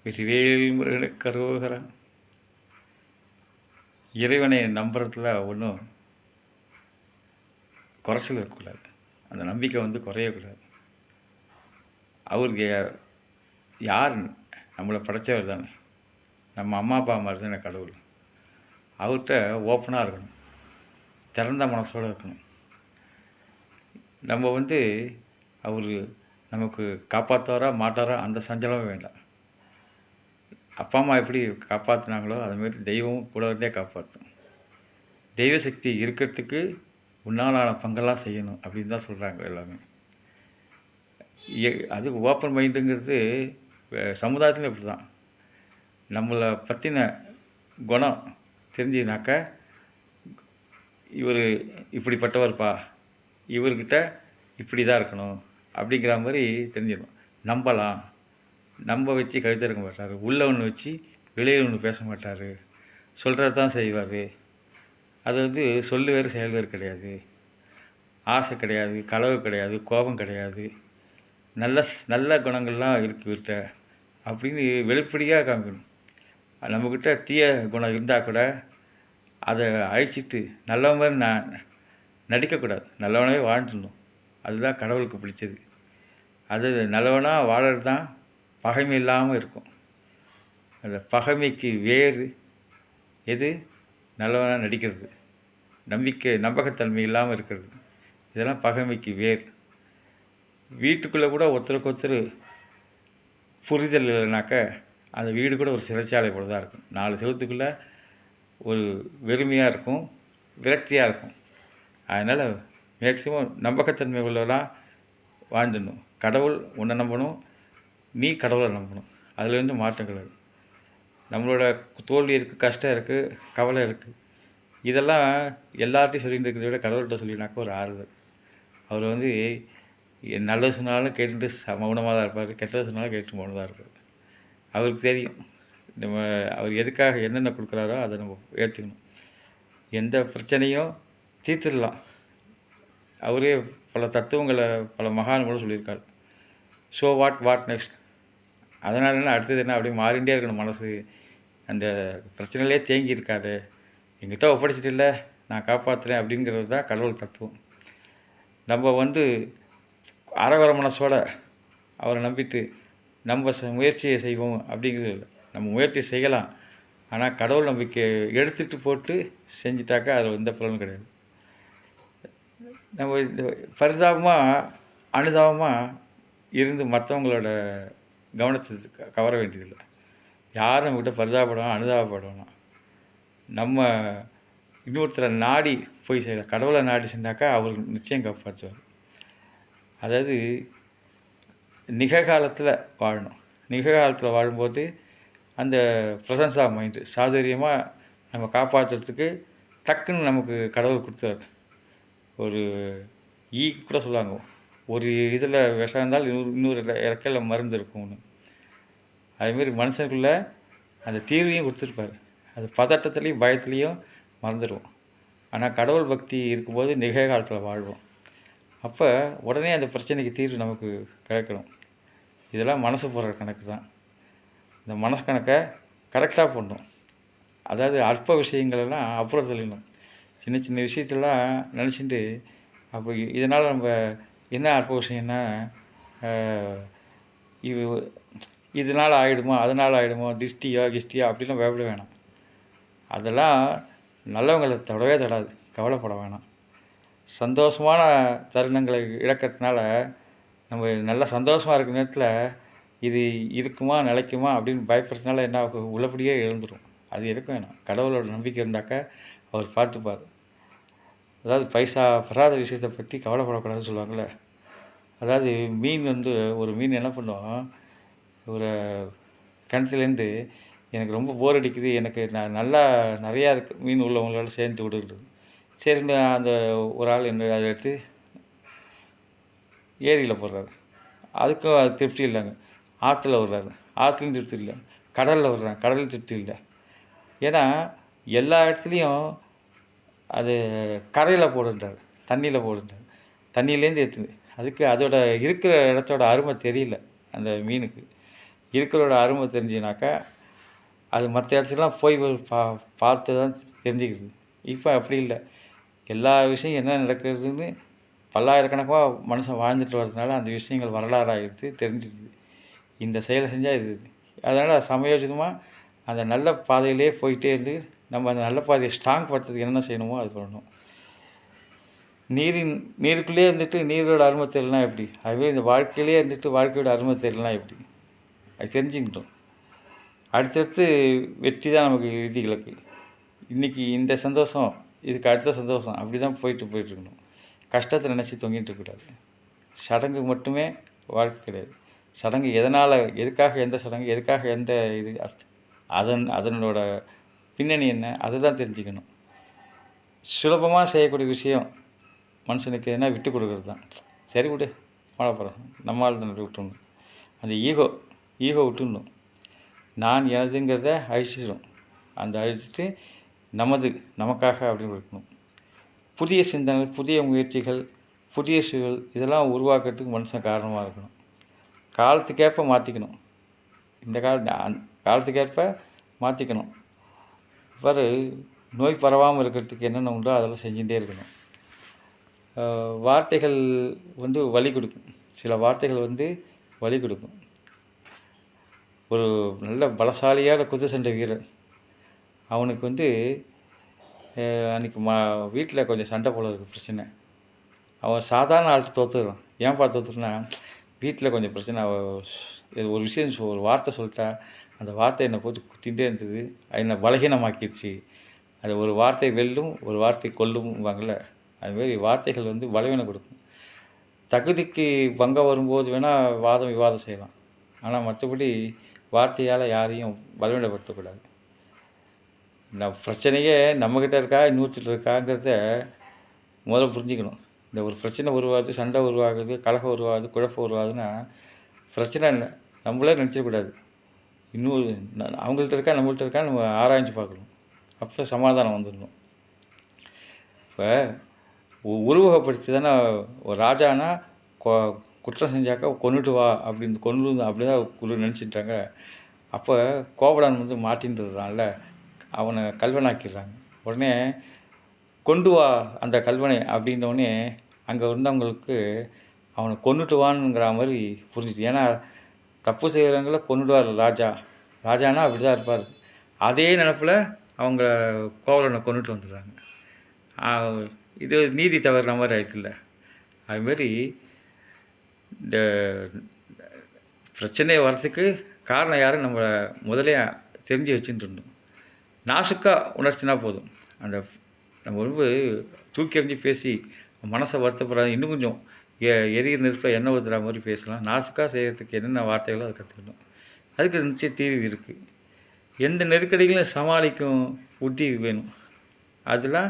வெற்றிவேல் முருகனுக்கு அரோகரா. இறைவனை நம்புறதுல ஒன்றும் குறைச்சல் இருக்கக்கூடாது. அந்த நம்பிக்கை குறையக்கூடாது. அவருக்கு யார் நம்மளை படைச்சவர் தானே. நம்ம அம்மா அப்பா மாதிரி தானே கடவுள். அவர்கிட்ட ஓப்பனாக இருக்கணும், திறந்த மனசோடு இருக்கணும். நம்ம அவர் நமக்கு காப்பாற்றுவாரா மாட்டாரா அந்த சஞ்சலமே வேண்டாம். அப்பா அம்மா எப்படி காப்பாற்றினாங்களோ அதுமாரி தெய்வமும் கூட இருந்தே காப்பாற்றும். தெய்வ சக்தி இருக்கிறதுக்கு உன்னாலான பங்கெல்லாம் செய்யணும் அப்படின்னு தான் சொல்கிறாங்க எல்லாமே. அது ஓப்பன் மைண்டுங்கிறது சமுதாயத்தில் இப்படி தான். நம்மளை பற்றின குணம் தெரிஞ்சுனாக்க இவர் இப்படிப்பட்டவர்ப்பா, இவர்கிட்ட இப்படி தான் இருக்கணும் அப்படிங்கிற மாதிரி தெரிஞ்சிடும். நம்பலாம். நம்ப வச்சு கழுத்திருக்க மாட்டார். உள்ள ஒன்று வச்சு வெளியே ஒன்று பேச மாட்டார். சொல்கிறது தான் செய்வார். அது சொல்லு வேறு செயல் வேறு கிடையாது. ஆசை கிடையாது, களவு கிடையாது, கோபம் கிடையாது. நல்ல நல்ல குணங்கள்லாம் இருக்குகிட்ட அப்படின்னு வெளிப்படையாக காமிக்கணும். நம்மக்கிட்ட தீய குணம் இருந்தால் கூட அதை அழிச்சிட்டு நல்லவன் மாதிரி நடிக்கக்கூடாது. நல்லவனாகவே வாழ்ந்துடணும். அதுதான் கடவுளுக்கு பிடிச்சது. அது நல்லவனாக வாழறது தான் பகைமை இல்லாமல் இருக்கும். அந்த பகைமைக்கு வேறு எது? நல்லவனாக நடிக்கிறது, நம்பகத்தன்மை இல்லாமல் இருக்கிறது. இதெல்லாம் பகைமைக்கு வேறு. வீட்டுக்குள்ளே கூட ஒருத்தருக்கு ஒருத்தர் புரிதல் இல்லைனாக்க அந்த வீடு கூட ஒரு சிறைச்சாலை போல தான் இருக்கும். 4 செவத்துக்குள்ளே ஒரு வெறுமையாக இருக்கும், விரக்தியாக இருக்கும். அதனால் மேக்சிமம் நம்பகத்தன்மை உள்ளவெல்லாம் வாழ்ந்துடணும். கடவுள் உன்னை நம்பணும், நீ கடவுளை நம்பணும். அதில் மாற்றம் கிடையாது. நம்மளோட தோல்வி இருக்குது, கஷ்டம் இருக்குது, கவலை இருக்குது. இதெல்லாம் எல்லார்ட்டையும் சொல்லிட்டு இருக்கிறத விட கடவுள்கிட்ட சொல்லினாக்கா ஒரு ஆறுதல். அவர் நல்லது சொன்னாலும் கேட்டுட்டு மௌனமாக தான் இருப்பார், கெட்டது சொன்னாலும் கேட்டு மௌனமாக தான் இருப்பார். அவருக்கு தெரியும் அவர் எதுக்காக என்னென்ன கொடுக்குறாரோ அதை நம்ம ஏற்றுக்கணும். எந்த பிரச்சனையும் தீர்த்துடலாம். அவரே பல தத்துவங்களை பல மகான்களும் சொல்லியிருக்காரு. So what next. அதனால என்ன அடுத்தது என்ன அப்படியே மாறிகிட்டே இருக்கணும் மனசு. அந்த பிரச்சனையிலே தேங்கி இருக்காது. எங்கிட்ட ஒப்படைச்சிட்டு இல்லை, நான் காப்பாற்றுறேன் அப்படிங்கிறது தான் கடவுள் தத்துவம். நம்ம அரவர மனசோட அவரை நம்பிட்டு நம்ம முயற்சியை செய்வோம் அப்படிங்கிறது இல்லை. நம்ம முயற்சி செய்யலாம், ஆனால் கடவுள் நம்பிக்கை எடுத்துகிட்டு போட்டு செஞ்சிட்டாக்கா அதில் எந்த பலனும் கிடையாது. நம்ம இந்த பரிதாபமாக அனுதாபமாக இருந்து மற்றவங்களோட கவனத்தை கவர வேண்டியதில்லை. யாரும் நம்மகிட்ட பரிதாபப்படணும், அனுதாபப்படணும். நம்ம இன்னொருத்தரை நாடி போய் செய்யலாம். கடவுளை நாடி செஞ்சாக்கா அவர் நிச்சயம் காப்பாற்றுவார். அதாவது நிகழ்காலத்தில் வாழணும். நிகழ்காலத்தில் வாழும்போது அந்த ப்ரெசன்ஸ் ஆஃப் மைண்டு சாதுரியமாக நம்ம காப்பாற்றுறதுக்கு டக்குன்னு நமக்கு கடவுள் கொடுத்தாரு. ஒரு கூட சொல்லுவாங்க, ஒரு இதில் விஷம் இருந்தால் இன்னொரு இறக்கையில் மருந்து இருக்கும்னு. அதுமாரி மனுஷனுக்குள்ளே அந்த தீர்வையும் கொடுத்துருப்பார். அது பதட்டத்துலேயும் பயத்துலேயும் மறந்துடுவோம். ஆனால் கடவுள் பக்தி இருக்கும்போது நிகழ்காலத்தில் வாழ்வோம். அப்போ உடனே அந்த பிரச்சனைக்கு தீர்வு நமக்கு கிடைக்கணும். இதெல்லாம் மனசு போடுற கணக்கு தான். இந்த மனக்கணக்கை கரெக்டாக போடணும். அதாவது அற்ப விஷயங்களெல்லாம் அப்புறம் தெரியணும். சின்ன சின்ன விஷயத்தெல்லாம் நினச்சிட்டு அப்போ இதனால் நம்ம என்ன அற்ப விஷயம்னா இதனால் ஆகிடுமோ அதனால் ஆகிடுமோ கிஷ்டியோ அப்படிலாம் பயப்பட வேணாம். அதெல்லாம் நல்லவங்களை தொடவே தொடாது. கவலைப்பட வேணாம். சந்தோஷமான தருணங்களை இழக்கிறதுனால நம்ம நல்லா சந்தோஷமாக இருக்கிற நேரத்தில் இது இருக்குமா நிலைக்குமா அப்படின்னு பயப்படுறதுனால என்ன ஆகும்? உள்ளபடியே எழுந்துடும். அது இருக்க வேணாம். கடவுளோட நம்பிக்கை இருந்தாக்கா அவர் பார்த்துப்பார். அதாவது பைசா பெறாத விஷயத்தை பற்றி கவலைப்படக்கூடாதுன்னு சொல்லுவாங்கள்ல. அதாவது மீன் ஒரு மீன் என்ன பண்ணுவோம், ஒரு கிணத்துலேருந்து எனக்கு ரொம்ப போர் அடிக்குது, எனக்கு நான் நல்லா நிறையா இருக்குது மீன் உள்ளவங்களோட சேர்ந்து விடுறது. சரின்னு அந்த ஒரு ஆள் அதை எடுத்து ஏரியில் போடுறாரு. அதுக்கும் அது திருப்தி இல்லைங்க. ஆற்றுல விடுறாரு, ஆற்றுலையும் திருப்தி இல்லை. கடலில் விடுறாங்க, கடலில் திருப்தி இல்லை. ஏன்னா எல்லா இடத்துலையும் அது கரையில் போடுன்றார், தண்ணியில் போடுன்றார். தண்ணியிலேருந்து எடுத்துது. அதுக்கு அதோட இருக்கிற இடத்தோட அருமை தெரியல அந்த மீனுக்கு. இருக்கிறோட அருமை தெரிஞ்சுனாக்கா அது மற்ற இடத்துலலாம் போய் பார்த்து தான் தெரிஞ்சுக்கிறது. இப்போ அப்படி இல்லை. எல்லா விஷயம் என்ன நடக்கிறதுன்னு பல்லாயிரக்கணக்காக மனுஷன் வாழ்ந்துட்டு வர்றதுனால அந்த விஷயங்கள் வரலாறாகிடுது, தெரிஞ்சிடுது. இந்த செயலை செஞ்சால் இது அதனால் சமயோஜிதமாக அந்த நல்ல பாதையிலே போயிட்டே இருந்து நம்ம அந்த நல்ல பாதையை ஸ்ட்ராங் படுத்துறதுக்கு என்ன செய்யணுமோ அது பண்ணணும். நீருக்குள்ளேயே இருந்துட்டு நீரோட அருமை தெரியலனா எப்படி? அதுவே இந்த வாழ்க்கையிலே இருந்துட்டு வாழ்க்கையோட அருமை தெரியலனா எப்படி? அது தெரிஞ்சுக்கிட்டோம். அடுத்தடுத்து வெற்றி தான் நமக்கு இறுதி இலக்கு. இன்றைக்கி இந்த சந்தோஷம், இதுக்கு அடுத்த சந்தோஷம், அப்படி தான் போயிட்டுருக்கணும். கஷ்டத்தை நினச்சி தொங்கிட்டு இருக்கக்கூடாது. சடங்கு மட்டுமே வாழ்க்கை கிடையாது. சடங்கு எதனால், எதுக்காக எந்த சடங்கு, எதுக்காக எந்த இது, அதனோட பின்னணி என்ன, அதை தான் தெரிஞ்சுக்கணும். சுலபமாக செய்யக்கூடிய விஷயம் மனுஷனுக்கு எதுனா விட்டு கொடுக்குறது தான். சரி விடு, வாழ போகிறோம், நம்மால் தான் விட்டுடணும். அந்த ஈகோ விட்டுடணும். நான் எனதுங்கிறத அழிச்சிடும். அந்த அழிச்சிட்டு நமக்காக அப்படின்னு இருக்கணும். புதிய சிந்தனை, புதிய முயற்சிகள், புதிய சூழல் இதெல்லாம் உருவாக்குறதுக்கு மனுஷன் காரணமாக இருக்கணும். காலத்துக்கேற்ப மாற்றிக்கணும். இந்த காலத்துக்கேற்ப மாற்றிக்கணும். இவ்வாறு நோய் பரவாமல் இருக்கிறதுக்கு என்னென்ன உண்டோ அதெல்லாம் செஞ்சுட்டே இருக்கணும். வார்த்தைகள் வலி கொடுக்கும். சில வார்த்தைகள் வலி கொடுக்கும். ஒரு நல்ல பலசாலியான குதிரை சண்டை வீரர், அவனுக்கு அன்றைக்கி வீட்டில் கொஞ்சம் சண்டை போல இருக்குது, பிரச்சனை. அவன் சாதாரண ஆள்கிட்ட தோற்றுறான். ஏன்பா தோற்றுறனா, வீட்டில் கொஞ்சம் பிரச்சனை. ஒரு விஷயம் ஒரு வார்த்தை சொல்லிட்டா அந்த வார்த்தை என்னை போட்டு குத்திகிட்டே இருந்தது, என்னை பலகீனமாக்கிடுச்சு. அது ஒரு வார்த்தை வெல்லும், ஒரு வார்த்தை கொல்லும்வாங்கள்ல, அதுமாரி வார்த்தைகள் பலவீனம் கொடுக்கும். தகுதிக்கு பங்கம் வரும்போது வேணால் வாதம் விவாதம் செய்யலாம். ஆனால் மற்றபடி வார்த்தையால் யாரையும் பலவீனப்படுத்தக்கூடாது. பிரச்சனையே நம்மக்கிட்ட இருக்கா இன்னொருத்தர் இருக்காங்கிறத முதல்ல புரிஞ்சுக்கணும். இந்த ஒரு பிரச்சனை உருவாகுது, சண்டை உருவாகுது, கலகம் உருவாகுது, குழப்பம் உருவாகுதுன்னா பிரச்சனை இல்லை, நம்மளே நினச்சிடக்கூடாது. இன்னொரு அவங்கள்ட்ட இருக்கா நம்மள்ட்ட இருக்கா நம்ம ஆராய்ச்சி பார்க்கணும். அப்போ சமாதானம் வந்துடணும். இப்போ உருவகப்படுத்தி தானே ஒரு ராஜானா குற்றம் செஞ்சாக்கா கொண்டுட்டு வா அப்படின்னு அப்படி தான் நினச்சிட்டாங்க. அப்போ கோவலன் மாட்டின்றதுனால அவனை கல்வனாக்கிடுறாங்க. உடனே கொண்டு வா அந்த கல்வனை அப்படின்னோடனே அங்கே இருந்தவங்களுக்கு அவனை கொண்டுட்டு வான்னுங்கிற மாதிரி புரிஞ்சுது. ஏன்னா தப்பு செய்கிறவங்கள கொண்டுடுவார் ராஜானா அப்படி தான் இருப்பார். அதே நினப்பில் அவங்க கோவலனை கொண்டுட்டு வந்துடுறாங்க. இது நீதி தவறுன மாதிரி ஆயிடுச்சுல்ல. அதுமாரி இந்த பிரச்சனை வர்றதுக்கு காரணம் யாரும் நம்ம முதலே தெரிஞ்சு வச்சுட்டு இருந்தோம். நாசுக்காக உணர்ச்சினா போதும். அந்த நம்ம தூக்கி எறிஞ்சு பேசி மனசை வருத்தப்படாது, இன்னும் கொஞ்சம் எரியிற நெருப்பில் எண்ணெய் ஊற்றுற மாதிரி பேசலாம். நாசுக்காக செய்கிறதுக்கு என்னென்ன வார்த்தைகளோ அதை கற்றுக்கணும். அதுக்கு நிச்சயம் தீர்வு இருக்குது. எந்த நெருக்கடிகளையும் சமாளிக்கும் புத்தி வேணும். அதெல்லாம்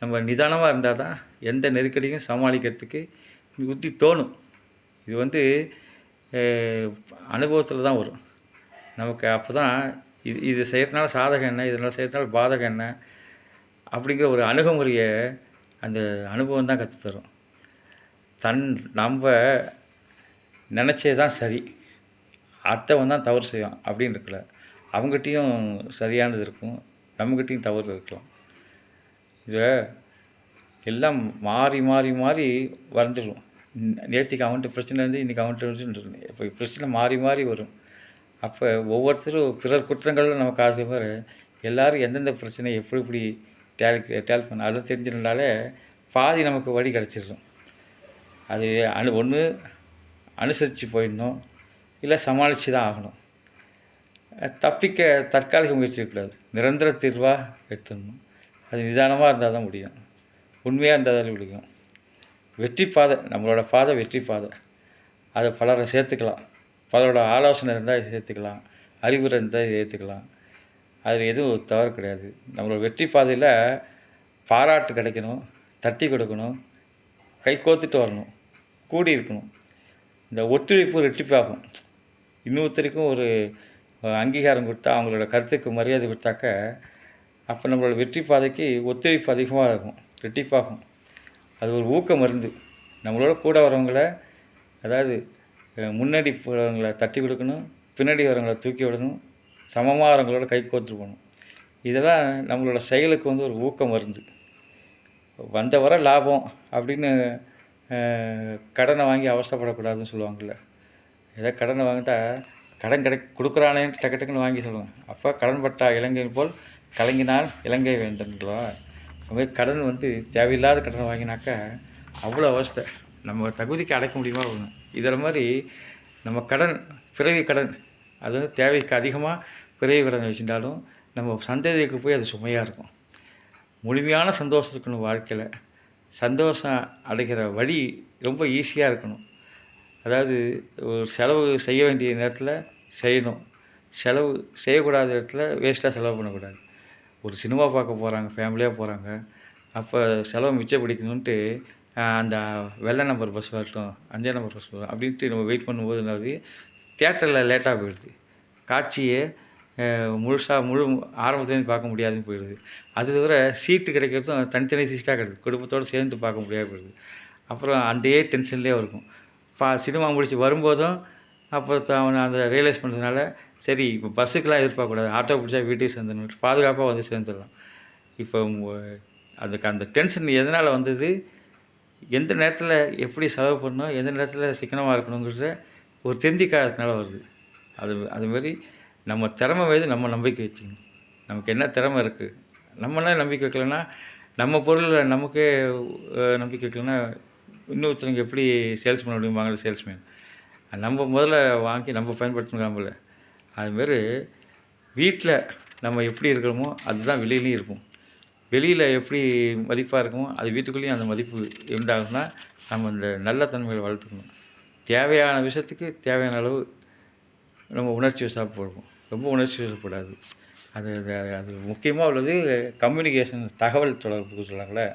நம்ம நிதானமாக இருந்தால் தான் எந்த நெருக்கடியும் சமாளிக்கிறதுக்கு புத்தி தோணும். இது அனுபவத்தில் தான் வரும் நமக்கு. அப்போ தான் இது செய்கிறதுனால சாதகம் என்ன, இதனால் செய்கிறதுனால பாதகம் என்ன அப்படிங்கிற ஒரு அணுகுமுறையை அந்த அனுபவம் தான் கற்றுத்தரும். நம்ம நினச்சே தான் சரி, அடுத்தவன் தான் தவறு செய்வான் அப்படின்னு இருக்கல. அவங்ககிட்டையும் சரியானது இருக்கும், நம்மகிட்டையும் தவறு இருக்கலாம். இதை எல்லாம் மாறி மாறி மாறி வந்துடும். நேற்றுக்கு அவன்கிட்ட பிரச்சனை இருந்து இன்றைக்கி அவன்கிட்ட இப்போ பிரச்சனை மாறி மாறி வரும். அப்போ ஒவ்வொருத்தரும் பிறர் குற்றங்கள் நமக்கு ஆசைப்பார். எல்லோரும் எந்தெந்த பிரச்சனை எப்படி டேல் பண்ண அதை தெரிஞ்சிருந்தாலே பாதி நமக்கு வழி கிடச்சிடும். அது ஒன்று அனுசரித்து போயிடணும், இல்லை சமாளித்து தான் ஆகணும். தப்பிக்க தற்காலிக முயற்சி இருக்கக்கூடாது, நிரந்தர தீர்வாக எடுத்துடணும். அது நிதானமாக இருந்தால் தான் முடியும், உண்மையாக இருந்தால் தான் முடியும். வெற்றி பாதை, நம்மளோட பாதை வெற்றி பாதை. அதை பலரை சேர்த்துக்கலாம், பலரோட ஆலோசனை இருந்தால் சேர்த்துக்கலாம், அறிவுரை இருந்தால் ஏற்றுக்கலாம். அதில் எதுவும் தவறு கிடையாது. நம்மளோட வெற்றி பாதையில் பாராட்டு கிடைக்கணும், தட்டி கொடுக்கணும், கை கோத்துட்டு வரணும், கூடி இருக்கணும். இந்த ஒத்துழைப்பு ரெட்டிப்பாகும். இன்னொருத்தருக்கும் ஒரு அங்கீகாரம் கொடுத்தா, அவங்களோட கருத்துக்கு மரியாதை கொடுத்தாக்க அப்போ நம்மளோட வெற்றி பாதைக்கு ஒத்துழைப்பு அதிகமாக இருக்கும், ரெட்டிப்பாகும். அது ஒரு ஊக்க மருந்து. நம்மளோட கூட வரவங்களை, அதாவது முன்னாடி போகிறவங்களை தட்டி கொடுக்கணும், பின்னாடி வரவங்கள தூக்கி விடணும், சமமாக வரவங்களோட கை கோர்த்துட்டு போகணும். இதெல்லாம் நம்மளோட செயலுக்கு வந்து ஒரு ஊக்கம் மருந்து. வந்த வர லாபம் அப்படின்னு கடனை வாங்கி அவசரப்படக்கூடாதுன்னு சொல்லுவாங்கள்ல. ஏதோ கடனை வாங்கிட்டா கடன் கொடுக்குறானேன்னு டக்கு டக்குன்னு வாங்கி சொல்லுவாங்க. அப்போ கடன் பட்டா இலங்கை போல் கலங்கினால் இலங்கை வேண்டன்றோம். அது மாதிரி கடன் வந்து தேவையில்லாத கடனை வாங்கினாக்கா அவ்வளோ அவஸ்தை. நம்ம தகுதிக்கு அடைக்க முடியுமா ஒன்று. இதில் மாதிரி நம்ம கடன் பிறவி கடன் அது வந்து தேவைக்கு அதிகமாக பிறவி கடன் வச்சுருந்தாலும் நம்ம சந்ததிக்கு போய் அது சுமையாக இருக்கும். முழுமையான சந்தோஷம் இருக்கணும் வாழ்க்கையில். சந்தோஷம் அடைகிற வழி ரொம்ப ஈஸியாக இருக்கணும். அதாவது ஒரு செலவு செய்ய வேண்டிய நேரத்தில் செய்யணும், செலவு செய்யக்கூடாத இடத்துல வேஸ்ட்டாக செலவு பண்ணக்கூடாது. ஒரு சினிமா பார்க்க போகிறாங்க, ஃபேமிலியாக போகிறாங்க, அப்போ செலவு மிச்சப்பிடிக்கணுன்ட்டு அந்த வெள்ளை நம்பர் பஸ் வரட்டும், 5 நம்பர் பஸ் வரும் அப்படின்ட்டு நம்ம வெயிட் பண்ணும்போது என்னது தியேட்டரில் லேட்டாக போயிடுது. காட்சியை முழு ஆரம்பத்துலேருந்து பார்க்க முடியாதுன்னு போயிடுது. அது தவிர சீட்டு கிடைக்கிறதும் தனித்தனி சீட்டாக கிடைக்குது, குடும்பத்தோடு சேர்ந்து பார்க்க முடியாது போயிடுது. அப்புறம் அதே டென்ஷன்லேயே இருக்கும். சினிமா முடிச்சு வரும்போதும் அப்போ அவனை அந்த ரியலைஸ் பண்ணுறதுனால சரி இப்போ பஸ்ஸுக்கெலாம் எதிர்பார்க்கக்கூடாது, ஆட்டோ பிடிச்சா வீட்டுக்கு சேர்ந்துடணும், பாதுகாப்பாக வந்து சேர்ந்துடலாம். இப்போ அதுக்கு அந்த டென்ஷன் எதனால் வந்தது, எந்த நேரத்தில் எப்படி செலவு பண்ணணும், எந்த நேரத்தில் சிக்கனமாக இருக்கணுங்கிறத ஒரு தெரிஞ்சிக்காததுனால வருது. அதுமாரி நம்ம திறமை மீது நம்ம நம்பிக்கை வச்சுக்கணும். நமக்கு என்ன திறமை இருக்குது, நம்மளே நம்பிக்கை வைக்கலைன்னா, நம்ம பொருளில் நமக்கே நம்பிக்கை வைக்கலைன்னா இன்னொருத்தருக்கு எப்படி சேல்ஸ் பண்ண முடியுமாங்கிற சேல்ஸ்மேன். நம்ம முதல்ல வாங்கி நம்ம பயன்படுத்தணுங்காமல அதுமாரி வீட்டில் நம்ம எப்படி இருக்கிறோமோ அதுதான் வெளியிலையும் இருக்கும். வெளியில் எப்படி மதிப்பாக இருக்குமோ அது வீட்டுக்குள்ளேயும் அந்த மதிப்பு இருந்தாகும்னா நம்ம இந்த நல்ல தன்மைகளை வளர்த்துக்கணும். தேவையான விஷயத்துக்கு தேவையான அளவு நம்ம உணர்ச்சி வசப்படுவோம், ரொம்ப உணர்ச்சி வசப்படாது. அது அது முக்கியமாக உள்ளது கம்யூனிகேஷன், தகவல் தொடர்புக்கு சொல்கிறாங்களே,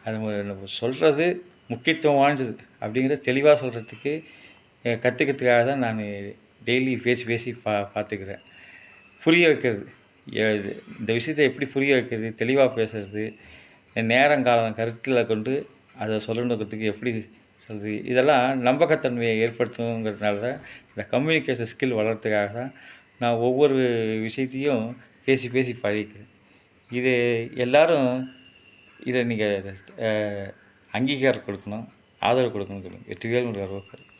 அது நம்ம சொல்கிறது முக்கியத்துவம் வாய்ந்தது அப்படிங்கிறத தெளிவாக சொல்கிறதுக்கு கற்றுக்கிறதுக்காக தான் நான் டெய்லி பேசி பார்த்துக்கிறேன். புரிய வைக்கிறது, இந்த விஷயத்தை எப்படி புரிய வைக்கிறது, தெளிவாக பேசுகிறது, நேரங்காலம் கருத்தில் கொண்டு அதை சொல்லணுங்கிறதுக்கு எப்படி சொல்கிறது, இதெல்லாம் நம்பகத்தன்மையை ஏற்படுத்தணுங்கிறதுனால தான் இந்த கம்யூனிகேஷன் ஸ்கில் வளர்கிறதுக்காக தான் நான் ஒவ்வொரு விஷயத்தையும் பேசி பழகிக்கிறேன். இது எல்லோரும் இதை நீங்கள் அங்கீகாரம் கொடுக்கணும், ஆதரவு கொடுக்கணும். வெற்றிவேல் முருகன்.